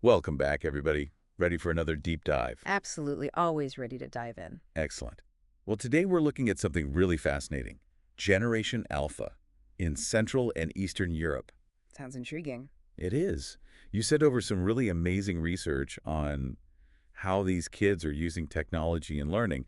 Welcome back, everybody. Ready for another deep dive? Absolutely, always ready to dive in. Excellent. Well, today we're looking at something really fascinating. Generation Alpha in Central and Eastern Europe. Sounds intriguing. It is. You sent over some really amazing research on how these kids are using technology and learning.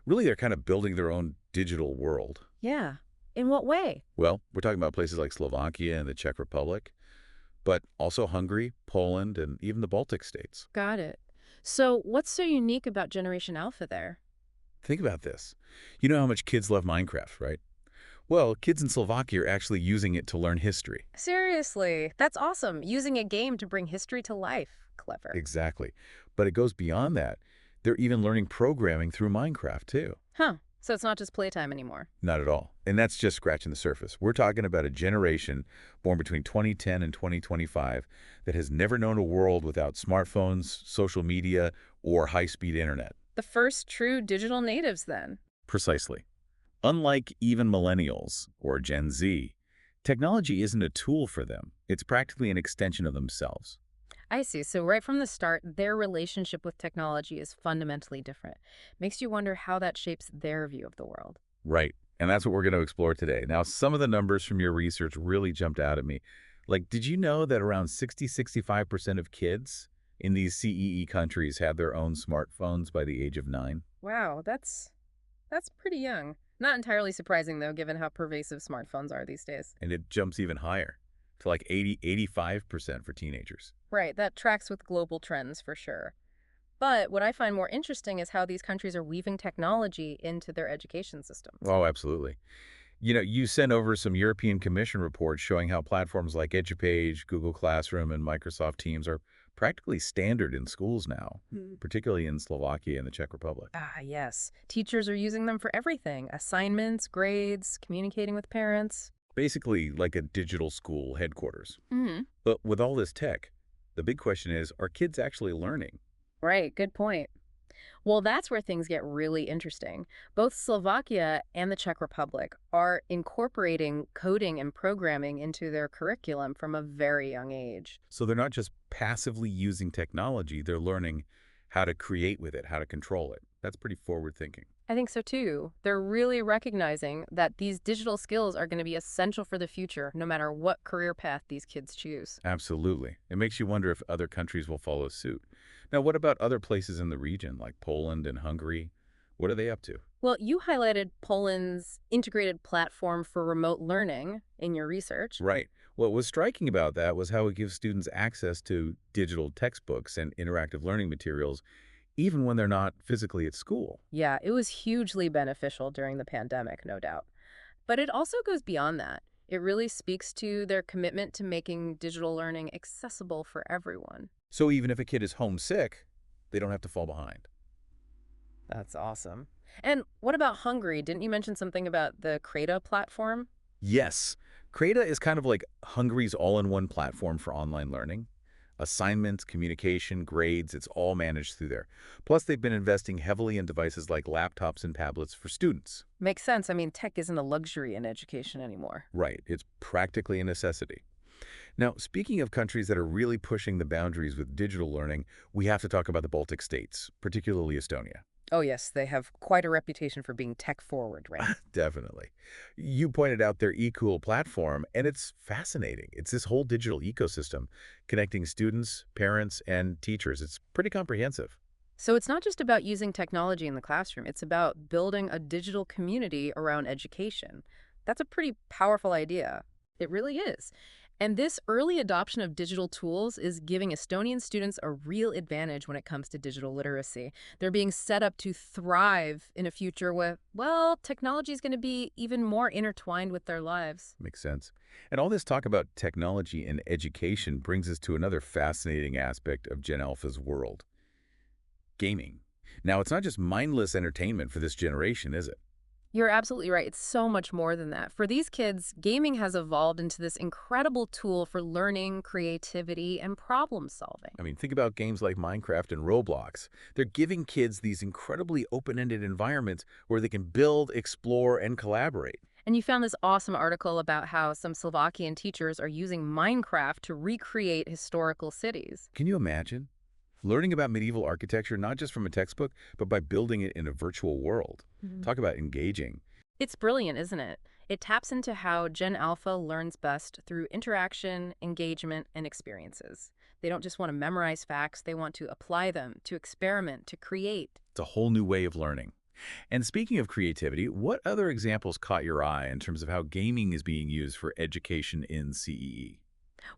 Really, they're kind of building their own digital world. Yeah. In what way? Well, we're talking about places like Slovakia and the Czech Republic, but also Hungary, Poland, and even the Baltic states. Got it. So, what's so unique about Generation Alpha there? Think about this. You know how much kids love Minecraft, right? Well, kids in Slovakia are actually using it to learn history. Seriously, that's awesome. Using a game to bring history to life. Clever. Exactly. But it goes beyond that. They're even learning programming through Minecraft, too. Huh. So it's not just playtime anymore. Not at all. And that's just scratching the surface. We're talking about a generation born between 2010 and 2025 that has never known a world without smartphones, social media, or high-speed internet. The first true digital natives, then. Precisely. Unlike even millennials or Gen Z, technology isn't a tool for them. It's practically an extension of themselves. I see. So, right from the start, their relationship with technology is fundamentally different. Makes you wonder how that shapes their view of the world. Right. And that's what we're going to explore today. Now, some of the numbers from your research really jumped out at me. Like, did you know that around 65% of kids in these CEE countries had their own smartphones by the age of 9? Wow, that's pretty young. Not entirely surprising, though, given how pervasive smartphones are these days. And it jumps even higher to like 85% for teenagers. Right, that tracks with global trends for sure. But what I find more interesting is how these countries are weaving technology into their education systems. Oh, absolutely. You know, you sent over some European Commission reports showing how platforms like EduPage, Google Classroom, and Microsoft Teams are practically standard in schools now, particularly in Slovakia and the Czech Republic. Ah, yes. Teachers are using them for everything: assignments, grades, communicating with parents. Basically like a digital school headquarters. Hmm. But with all this tech, the big question is, are kids actually learning? Right, good point. Well, that's where things get really interesting. Both Slovakia and the Czech Republic are incorporating coding and programming into their curriculum from a very young age. So they're not just passively using technology, they're learning how to create with it, how to control it. That's pretty forward thinking. I think so too. They're really recognizing that these digital skills are going to be essential for the future, no matter what career path these kids choose. Absolutely. It makes you wonder if other countries will follow suit. Now, what about other places in the region, like Poland and Hungary? What are they up to? Well, you highlighted Poland's integrated platform for remote learning in your research. Right. What was striking about that was how it gives students access to digital textbooks and interactive learning materials, even when they're not physically at school. Yeah, it was hugely beneficial during the pandemic, no doubt. But it also goes beyond that. It really speaks to their commitment to making digital learning accessible for everyone. So even if a kid is homesick, they don't have to fall behind. That's awesome. And what about Hungary? Didn't you mention something about the Creta platform? Yes. Creta is kind of like Hungary's all-in-one platform for online learning. Assignments, communication, grades, it's all managed through there. Plus, they've been investing heavily in devices like laptops and tablets for students. Makes sense. I mean, tech isn't a luxury in education anymore. Right, it's practically a necessity. Now, speaking of countries that are really pushing the boundaries with digital learning, we have to talk about the Baltic states, particularly Estonia. Oh, yes, they have quite a reputation for being tech forward, right? Definitely. You pointed out their eCool platform, and it's fascinating. It's this whole digital ecosystem connecting students, parents, and teachers. It's pretty comprehensive. So it's not just about using technology in the classroom, it's about building a digital community around education. That's a pretty powerful idea. It really is. And this early adoption of digital tools is giving Estonian students a real advantage when it comes to digital literacy. They're being set up to thrive in a future where, well, technology is going to be even more intertwined with their lives. Makes sense. And all this talk about technology and education brings us to another fascinating aspect of Gen Alpha's world: gaming. Now, it's not just mindless entertainment for this generation, is it? You're absolutely right. It's so much more than that. For these kids, gaming has evolved into this incredible tool for learning, creativity, and problem solving. I mean, think about games like Minecraft and Roblox. They're giving kids these incredibly open-ended environments where they can build, explore, and collaborate. And you found this awesome article about how some Slovakian teachers are using Minecraft to recreate historical cities. Can you imagine? Learning about medieval architecture not just from a textbook, but by building it in a virtual world. Mhm. Talk about engaging. It's brilliant, isn't it? It taps into how Gen Alpha learns best through interaction, engagement, and experiences. They don't just want to memorize facts, they want to apply them, to experiment, to create. It's a whole new way of learning. And speaking of creativity, what other examples caught your eye in terms of how gaming is being used for education in CEE?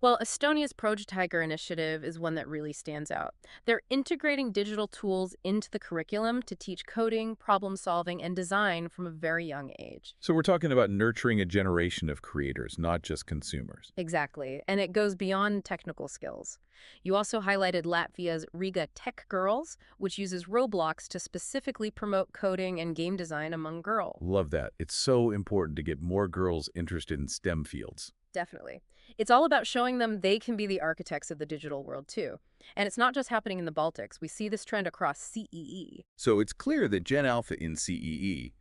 Well, Estonia's Projetiger initiative is one that really stands out. They're integrating digital tools into the curriculum to teach coding, problem solving, and design from a very young age. So we're talking about nurturing a generation of creators, not just consumers. Exactly, and it goes beyond technical skills. You also highlighted Latvia's Riga Tech Girls, which uses Roblox to specifically promote coding and game design among girls. Love that. It's so important to get more girls interested in STEM fields. Definitely. It's all about showing them they can be the architects of the digital world, too. And it's not just happening in the Baltics. We see this trend across CEE. So it's clear that Gen Alpha in CEE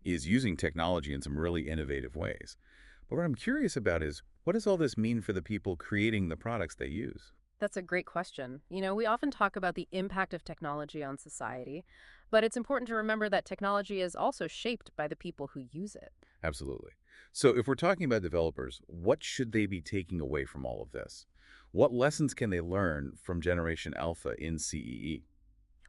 is using technology in some really innovative ways. But what I'm curious about is, what does all this mean for the people creating the products they use? That's a great question. We often talk about the impact of technology on society, but it's important to remember that technology is also shaped by the people who use it. Absolutely. So if we're talking about developers, what should they be taking away from all of this? What lessons can they learn from Generation Alpha in CEE?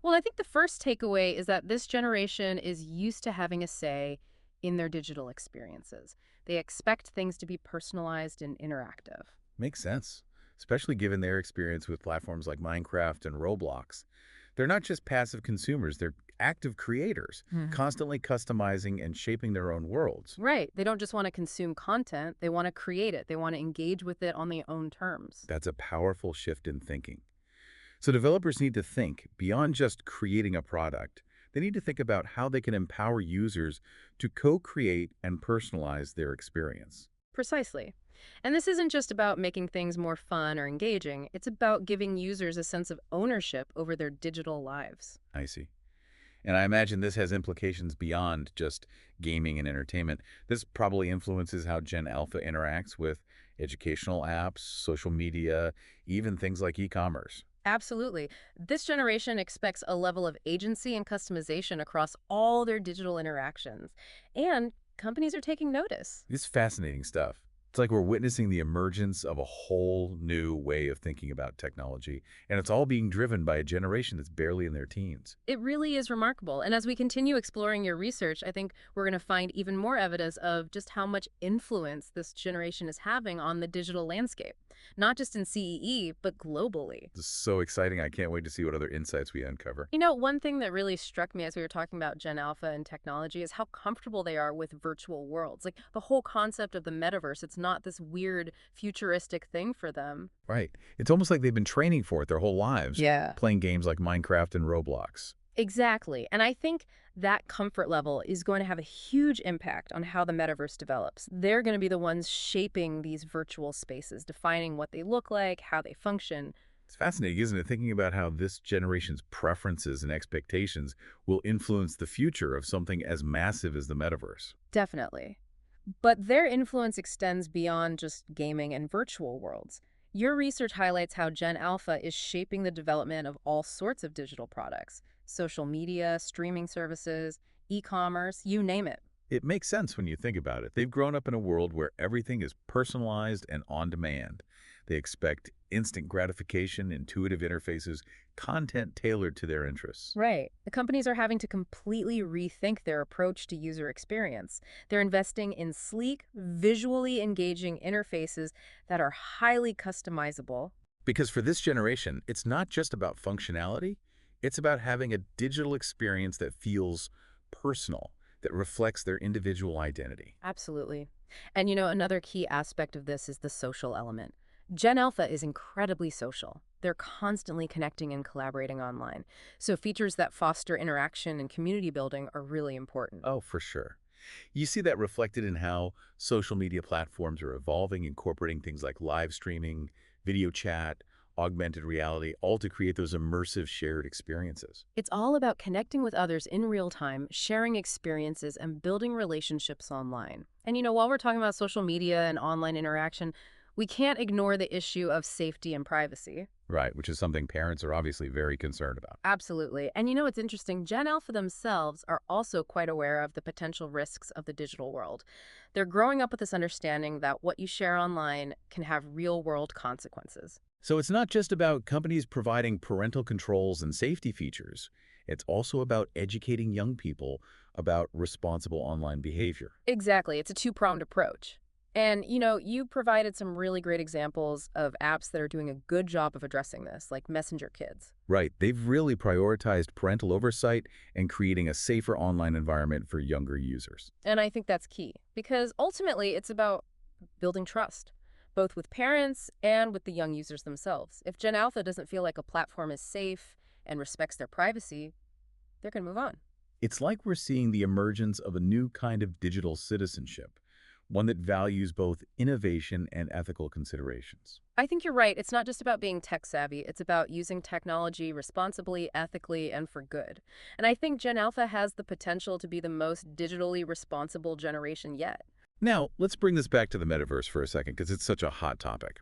Well, I think the first takeaway is that this generation is used to having a say in their digital experiences. They expect things to be personalized and interactive. Makes sense, especially given their experience with platforms like Minecraft and Roblox. They're not just passive consumers, they're active creators, constantly customizing and shaping their own worlds. Right. They don't just want to consume content, they want to create it. They want to engage with it on their own terms. That's a powerful shift in thinking. So developers need to think beyond just creating a product. They need to think about how they can empower users to co-create and personalize their experience. Precisely. And this isn't just about making things more fun or engaging, it's about giving users a sense of ownership over their digital lives. I see. And I imagine this has implications beyond just gaming and entertainment. This probably influences how Gen Alpha interacts with educational apps, social media, even things like e-commerce. Absolutely. This generation expects a level of agency and customization across all their digital interactions. And companies are taking notice. It's fascinating stuff. It's like we're witnessing the emergence of a whole new way of thinking about technology, and it's all being driven by a generation that's barely in their teens. It really is remarkable. And as we continue exploring your research, I think we're going to find even more evidence of just how much influence this generation is having on the digital landscape, not just in CEE, but globally. This is so exciting. I can't wait to see what other insights we uncover. One thing that really struck me as we were talking about Gen Alpha and technology is how comfortable they are with virtual worlds. Like the whole concept of the metaverse, it's not this weird futuristic thing for them. Right. It's almost like they've been training for it their whole lives, Yeah. playing games like Minecraft and Roblox. Exactly. And I think that comfort level is going to have a huge impact on how the metaverse develops. They're going to be the ones shaping these virtual spaces, defining what they look like, how they function. It's fascinating, isn't it, thinking about how this generation's preferences and expectations will influence the future of something as massive as the metaverse. Definitely. But their influence extends beyond just gaming and virtual worlds. Your research highlights how Gen Alpha is shaping the development of all sorts of digital products: social media, streaming services, e-commerce, you name it. It makes sense when you think about it. They've grown up in a world where everything is personalized and on demand. They expect instant gratification, intuitive interfaces, content tailored to their interests. Right. The companies are having to completely rethink their approach to user experience. They're investing in sleek, visually engaging interfaces that are highly customizable. Because for this generation, it's not just about functionality, it's about having a digital experience that feels personal, that reflects their individual identity. Absolutely. And another key aspect of this is the social element. Gen Alpha is incredibly social. They're constantly connecting and collaborating online. So features that foster interaction and community building are really important. Oh, for sure. You see that reflected in how social media platforms are evolving, incorporating things like live streaming, video chat, augmented reality, all to create those immersive shared experiences. It's all about connecting with others in real time, sharing experiences, and building relationships online. And while we're talking about social media and online interaction, we can't ignore the issue of safety and privacy. Right, which is something parents are obviously very concerned about. Absolutely. And it's interesting, Gen Alpha themselves are also quite aware of the potential risks of the digital world. They're growing up with this understanding that what you share online can have real-world consequences. So it's not just about companies providing parental controls and safety features. It's also about educating young people about responsible online behavior. Exactly. It's a two-pronged approach. And, you provided some really great examples of apps that are doing a good job of addressing this, like Messenger Kids. Right, they've really prioritized parental oversight and creating a safer online environment for younger users. And I think that's key because ultimately it's about building trust, both with parents and with the young users themselves. If Gen Alpha doesn't feel like a platform is safe and respects their privacy, they're going to move on. It's like we're seeing the emergence of a new kind of digital citizenship, one that values both innovation and ethical considerations. I think you're right. It's not just about being tech savvy. It's about using technology responsibly, ethically, and for good. And I think Gen Alpha has the potential to be the most digitally responsible generation yet. Now, let's bring this back to the metaverse for a second because it's such a hot topic.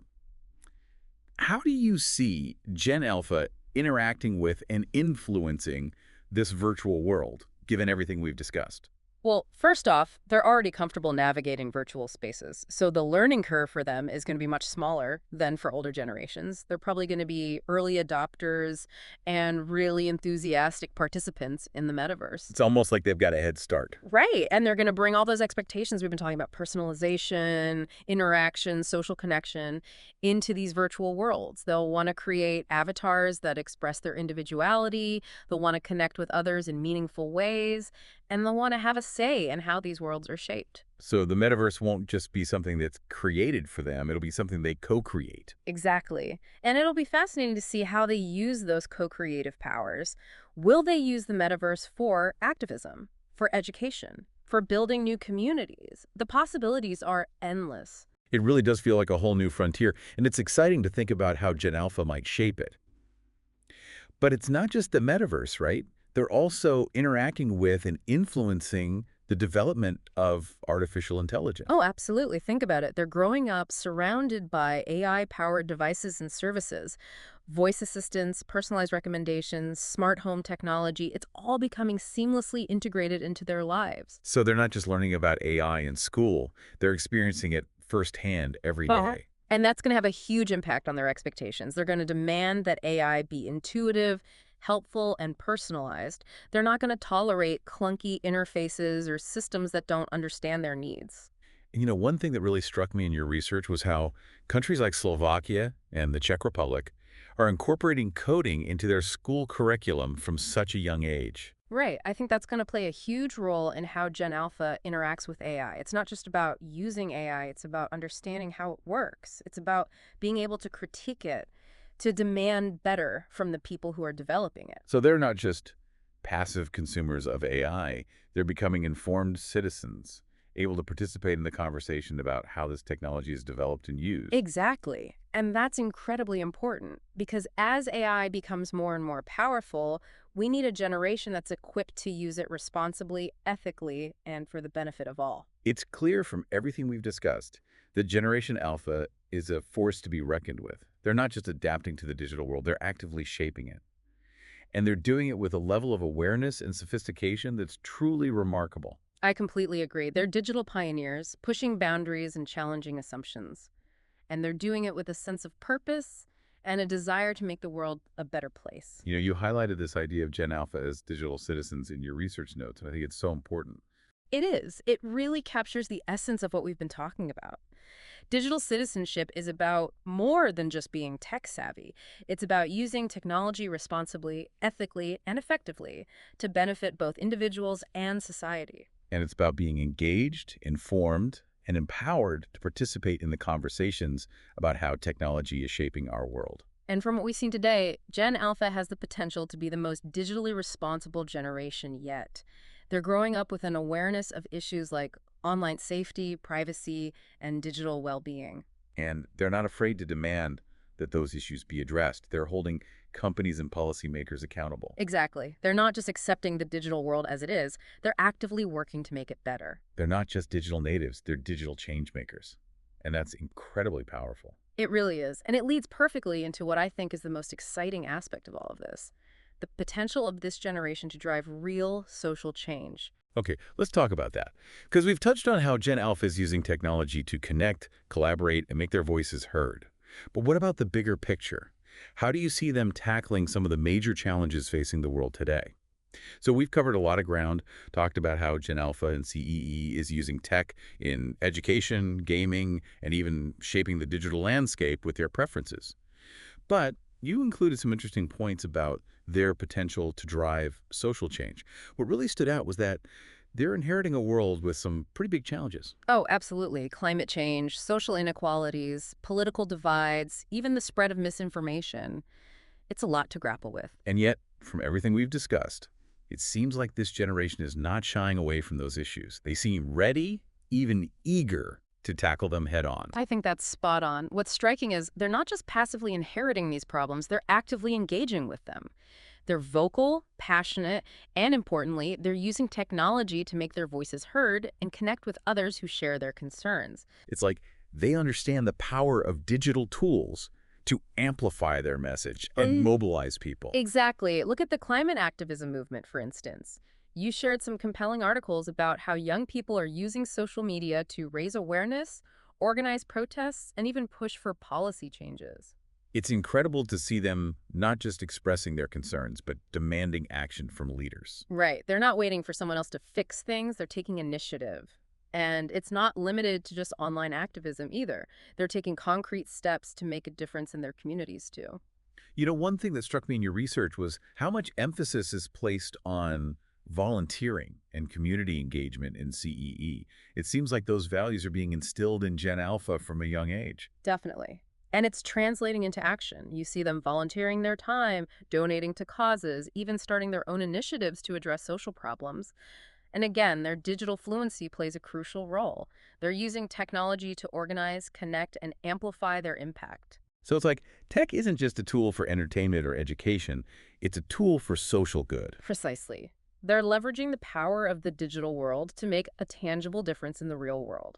How do you see Gen Alpha interacting with and influencing this virtual world, given everything we've discussed? Well, first off, they're already comfortable navigating virtual spaces, so the learning curve for them is going to be much smaller than for older generations. They're probably going to be early adopters and really enthusiastic participants in the metaverse. It's almost like they've got a head start. Right, and they're going to bring all those expectations we've been talking about, personalization, interaction, social connection, into these virtual worlds. They'll want to create avatars that express their individuality, they'll want to connect with others in meaningful ways, and they'll want to have a say in how these worlds are shaped. So the metaverse won't just be something that's created for them, it'll be something they co-create. Exactly. And it'll be fascinating to see how they use those co-creative powers. Will they use the metaverse for activism, for education, for building new communities? The possibilities are endless. It really does feel like a whole new frontier, and it's exciting to think about how Gen Alpha might shape it. But it's not just the metaverse, right? They're also interacting with and influencing the development of artificial intelligence. Oh, absolutely. Think about it. They're growing up surrounded by AI-powered devices and services. Voice assistants, personalized recommendations, smart home technology, it's all becoming seamlessly integrated into their lives. So they're not just learning about AI in school, they're experiencing it firsthand every day. And that's going to have a huge impact on their expectations. They're going to demand that AI be intuitive, helpful, and personalized. They're not going to tolerate clunky interfaces or systems that don't understand their needs. And one thing that really struck me in your research was how countries like Slovakia and the Czech Republic are incorporating coding into their school curriculum from such a young age. Right. I think that's going to play a huge role in how Gen Alpha interacts with AI. It's not just about using AI, it's about understanding how it works. It's about being able to critique it, to demand better from the people who are developing it. So they're not just passive consumers of AI, they're becoming informed citizens, able to participate in the conversation about how this technology is developed and used. Exactly. And that's incredibly important because as AI becomes more and more powerful, we need a generation that's equipped to use it responsibly, ethically, and for the benefit of all. It's clear from everything we've discussed that Generation Alpha is a force to be reckoned with. They're not just adapting to the digital world, they're actively shaping it. And they're doing it with a level of awareness and sophistication that's truly remarkable. I completely agree. They're digital pioneers, pushing boundaries and challenging assumptions. And they're doing it with a sense of purpose and a desire to make the world a better place. You highlighted this idea of Gen Alpha as digital citizens in your research notes, and I think it's so important. It is. It really captures the essence of what we've been talking about. Digital citizenship is about more than just being tech savvy. It's about using technology responsibly, ethically, and effectively to benefit both individuals and society. And it's about being engaged, informed, and empowered to participate in the conversations about how technology is shaping our world. And from what we've seen today, Gen Alpha has the potential to be the most digitally responsible generation yet. They're growing up with an awareness of issues like online safety, privacy, and digital well-being. And they're not afraid to demand that those issues be addressed. They're holding companies and policymakers accountable. Exactly. They're not just accepting the digital world as it is, they're actively working to make it better. They're not just digital natives, they're digital change makers. And that's incredibly powerful. It really is. And it leads perfectly into what I think is the most exciting aspect of all of this: the potential of this generation to drive real social change. Okay, let's talk about that. Because we've touched on how Gen Alpha is using technology to connect, collaborate, and make their voices heard. But what about the bigger picture? How do you see them tackling some of the major challenges facing the world today? So we've covered a lot of ground, talked about how Gen Alpha and CEE is using tech in education, gaming, and even shaping the digital landscape with their preferences. But you included some interesting points about their potential to drive social change. What really stood out was that they're inheriting a world with some pretty big challenges. Oh, absolutely. Climate change, social inequalities, political divides, even the spread of misinformation. It's a lot to grapple with. And yet, from everything we've discussed, it seems like this generation is not shying away from those issues. They seem ready, even eager, to tackle them head on. I think that's spot on. What's striking is they're not just passively inheriting these problems, they're actively engaging with them. They're vocal, passionate, and importantly, they're using technology to make their voices heard and connect with others who share their concerns. It's like they understand the power of digital tools to amplify their message and mobilize people. Exactly. Look at the climate activism movement, for instance. You shared some compelling articles about how young people are using social media to raise awareness, organize protests, and even push for policy changes. It's incredible to see them not just expressing their concerns, but demanding action from leaders. Right. They're not waiting for someone else to fix things. They're taking initiative. And it's not limited to just online activism either. They're taking concrete steps to make a difference in their communities too. You know, one thing that struck me in your research was how much emphasis is placed on volunteering and community engagement in CEE. It seems like those values are being instilled in Gen Alpha from a young age. Definitely. And it's translating into action. You see them volunteering their time, donating to causes, even starting their own initiatives to address social problems. And again, their digital fluency plays a crucial role. They're using technology to organize, connect, and amplify their impact. So it's like tech isn't just a tool for entertainment or education, it's a tool for social good. Precisely. They're leveraging the power of the digital world to make a tangible difference in the real world.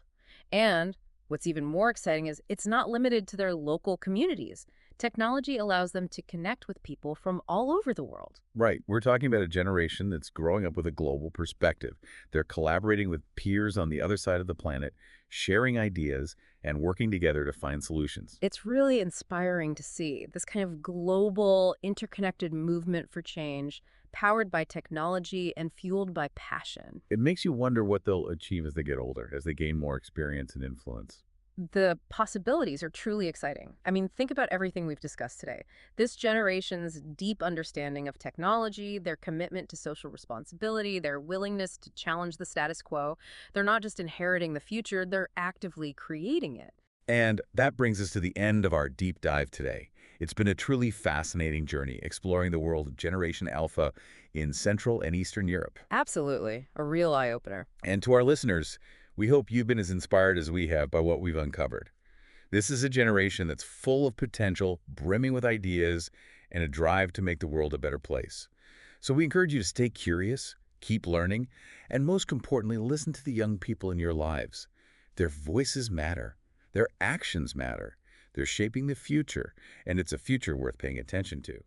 And what's even more exciting is it's not limited to their local communities. Technology allows them to connect with people from all over the world. Right. We're talking about a generation that's growing up with a global perspective. They're collaborating with peers on the other side of the planet, sharing ideas, and working together to find solutions. It's really inspiring to see this kind of global, interconnected movement for change, powered by technology and fueled by passion. It makes you wonder what they'll achieve as they get older, as they gain more experience and influence. The possibilities are truly exciting. I mean, think about everything we've discussed today. This generation's deep understanding of technology, their commitment to social responsibility, their willingness to challenge the status quo. They're not just inheriting the future, they're actively creating it. And that brings us to the end of our deep dive today. It's been a truly fascinating journey exploring the world of Generation Alpha in Central and Eastern Europe. Absolutely. A real eye-opener. And to our listeners, we hope you've been as inspired as we have by what we've uncovered. This is a generation that's full of potential, brimming with ideas, and a drive to make the world a better place. So we encourage you to stay curious, keep learning, and most importantly, listen to the young people in your lives. Their voices matter. Their actions matter. They're shaping the future, and it's a future worth paying attention to.